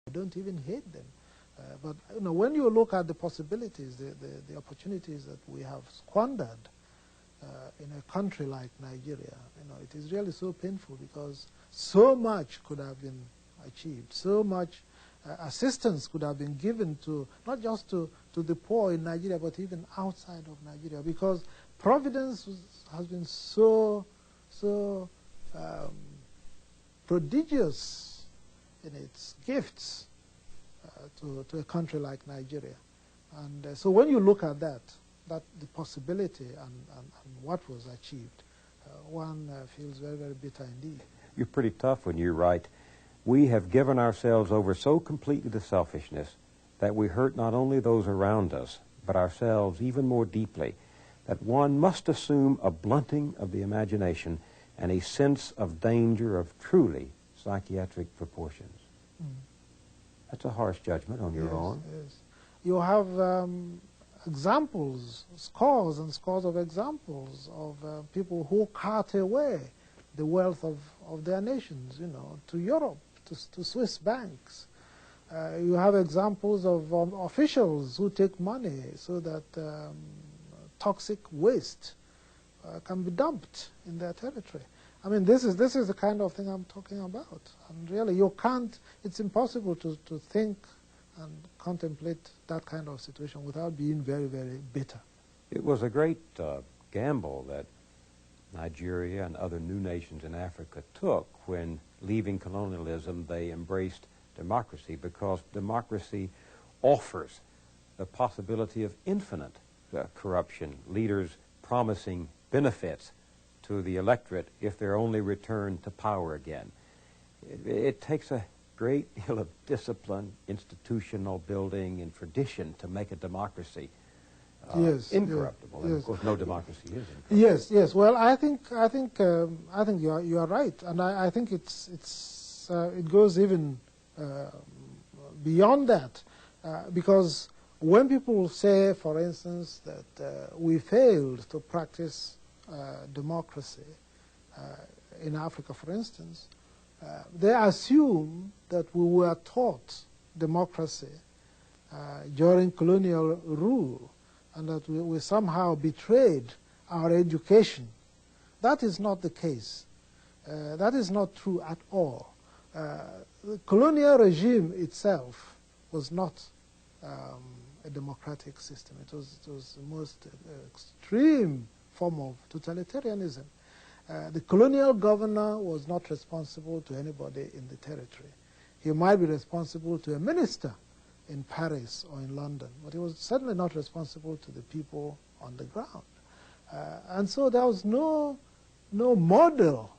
don't even hate them. But you know, when you look at the possibilities, the opportunities that we have squandered in a country like Nigeria, you know, it is really so painful because so much could have been achieved, so much assistance could have been given to, not just to the poor in Nigeria, but even outside of Nigeria, because Providence has been so prodigious in its gifts to a country like Nigeria. And so when you look at that the possibility and what was achieved, one feels very, very bitter indeed. You're pretty tough when you write, "We have given ourselves over so completely to selfishness that we hurt not only those around us, but ourselves even more deeply, that one must assume a blunting of the imagination and a sense of danger of truly psychiatric proportions." That's a harsh judgment on your own. Yes. You have examples, scores and scores of examples of people who cart away the wealth of their nations, you know, to Europe, to Swiss banks. You have examples of officials who take money so that toxic waste can be dumped in their territory. I mean, this is the kind of thing I'm talking about. And really, you can't, it's impossible to think and contemplate that kind of situation without being very, very bitter. It was a great gamble that Nigeria and other new nations in Africa took when, leaving colonialism, they embraced democracy, because democracy offers the possibility of infinite corruption, leaders promising benefits to the electorate if they're only returned to power again. It takes a great deal of discipline, institutional building, and tradition to make a democracy incorruptible. And of course, no democracy is incorruptible. Yes. Well, I think you are right, and I think it goes even beyond that, because when people say, for instance, that we failed to practice democracy in Africa, for instance, they assume that we were taught democracy during colonial rule and that we somehow betrayed our education. That is not the case. That is not true at all. The colonial regime itself was not a democratic system. It was the most extreme form of totalitarianism. The colonial governor was not responsible to anybody in the territory. He might be responsible to a minister in Paris or in London, but he was certainly not responsible to the people on the ground. And so there was no model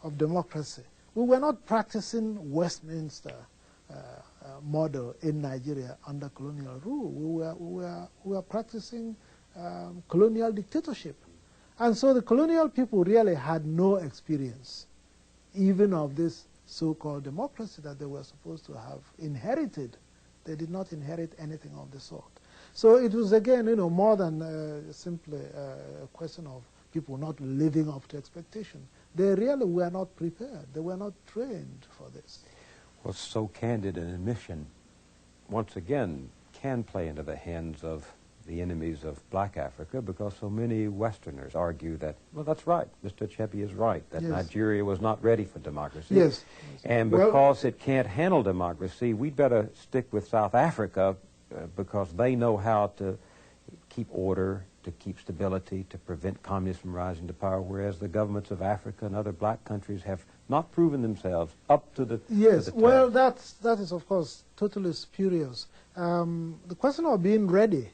of democracy. We were not practicing Westminster model in Nigeria under colonial rule. We were practicing colonial dictatorship. And so the colonial people really had no experience even of this so-called democracy that they were supposed to have inherited. They did not inherit anything of the sort. So it was, again, you know, more than simply a question of people not living up to expectation. They really were not prepared. They were not trained for this. Well, so candid an admission, once again, can play into the hands of the enemies of black Africa, because so many Westerners argue that, well, that's right, Mr. Achebe is right, that Nigeria was not ready for democracy. Yes. And because it can't handle democracy, we'd better stick with South Africa because they know how to keep order, to keep stability, to prevent communists from rising to power, whereas the governments of Africa and other black countries have not proven themselves up to the Yes, to the well, task. that is, of course, totally spurious. The question of being ready,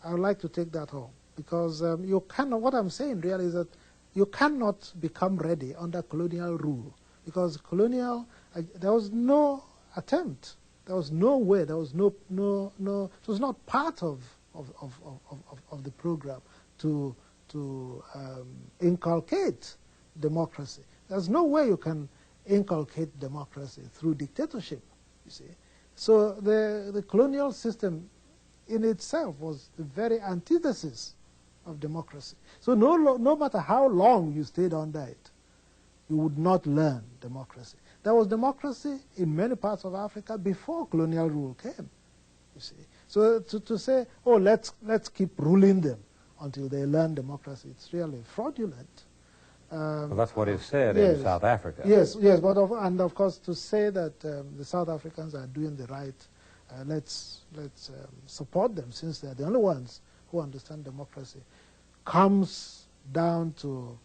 I would like to take that home, because you cannot, what I'm saying really is that you cannot become ready under colonial rule, because colonial, there was no attempt, there was no way, there was no, it was not part of the program to inculcate democracy. There's no way you can inculcate democracy through dictatorship, you see. So the colonial system in itself was the very antithesis of democracy. So no matter how long you stayed under it, you would not learn democracy. there was democracy in many parts of Africa before colonial rule came, you see. So to say, oh, let's keep ruling them until they learn democracy, it's really fraudulent. Well, that's what is said yes, in South Africa. Yes, but of course to say that the South Africans are doing the right, let's support them since they're the only ones who understand democracy, comes down to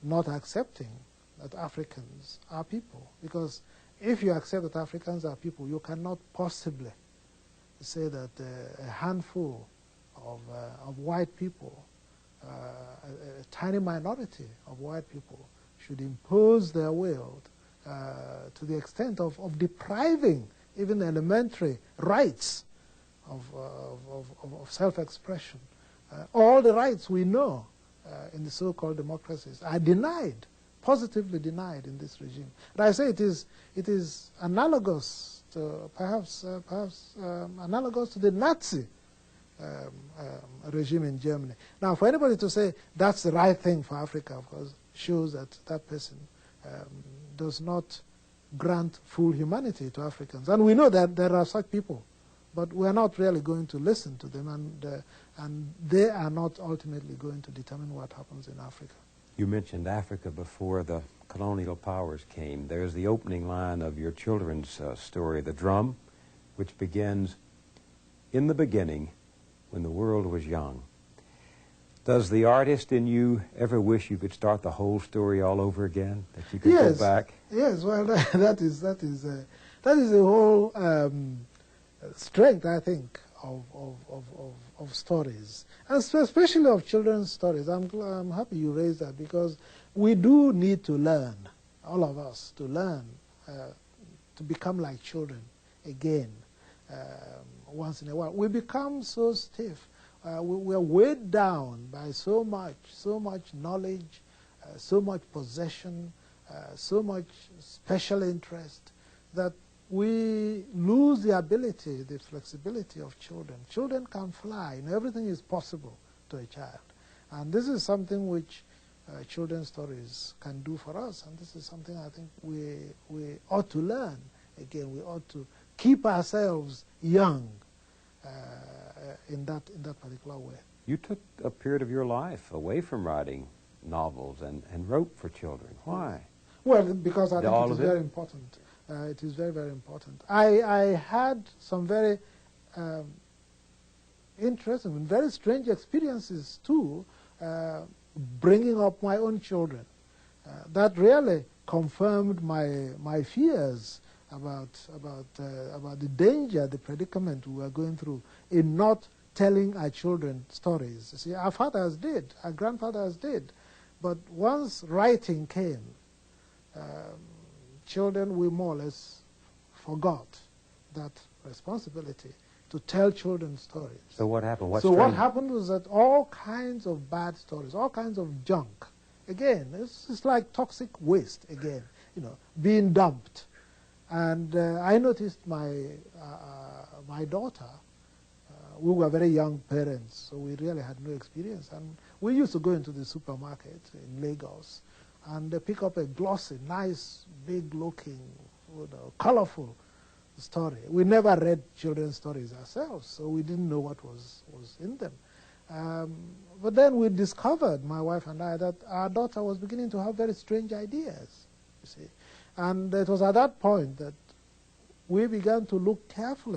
not accepting that Africans are people. Because if you accept that Africans are people, you cannot possibly say that a handful of white people, a tiny minority of white people, should impose their will to the extent of depriving even elementary rights of self-expression. All the rights we know in the so-called democracies are denied, positively denied in this regime. And I say it is analogous to perhaps analogous to the Nazi regime in Germany. Now, for anybody to say that's the right thing for Africa, of course, shows that that person does not grant full humanity to Africans. And we know that there are such people, but we are not really going to listen to them, and they are not ultimately going to determine what happens in Africa. You mentioned Africa before the colonial powers came. There's the opening line of your children's story, The Drum, which begins, "In the beginning, when the world was young." Does the artist in you ever wish you could start the whole story all over again? That you could go back? Yes, well, that is the whole strength, I think, of stories, and especially of children's stories. I'm happy you raised that, because we do need to learn, all of us, to learn to become like children again once in a while. We become so stiff. We are weighed down by so much knowledge, so much possession, so much special interest, that we lose the ability, the flexibility of children. Children can fly, and everything is possible to a child. And this is something which children's stories can do for us, and this is something I think we ought to learn. Again, we ought to keep ourselves young in that particular way. You took a period of your life away from writing novels and wrote for children. Why? Well, because I think it is very important. It is very, very important. I had some very interesting and very strange experiences too, bringing up my own children. That really confirmed my fears about the danger, the predicament we were going through in not telling our children stories. You see, our fathers did, our grandfathers did, but once writing came, children, we more or less forgot that responsibility to tell children stories. So what happened? What happened was that all kinds of bad stories, all kinds of junk, again, it's like toxic waste again, being dumped. And I noticed my daughter, we were very young parents, so we really had no experience. And we used to go into the supermarket in Lagos and pick up a glossy, nice, big-looking, colorful story. We never read children's stories ourselves, so we didn't know what was in them. But then we discovered, my wife and I, that our daughter was beginning to have very strange ideas, you see. And it was at that point that we began to look carefully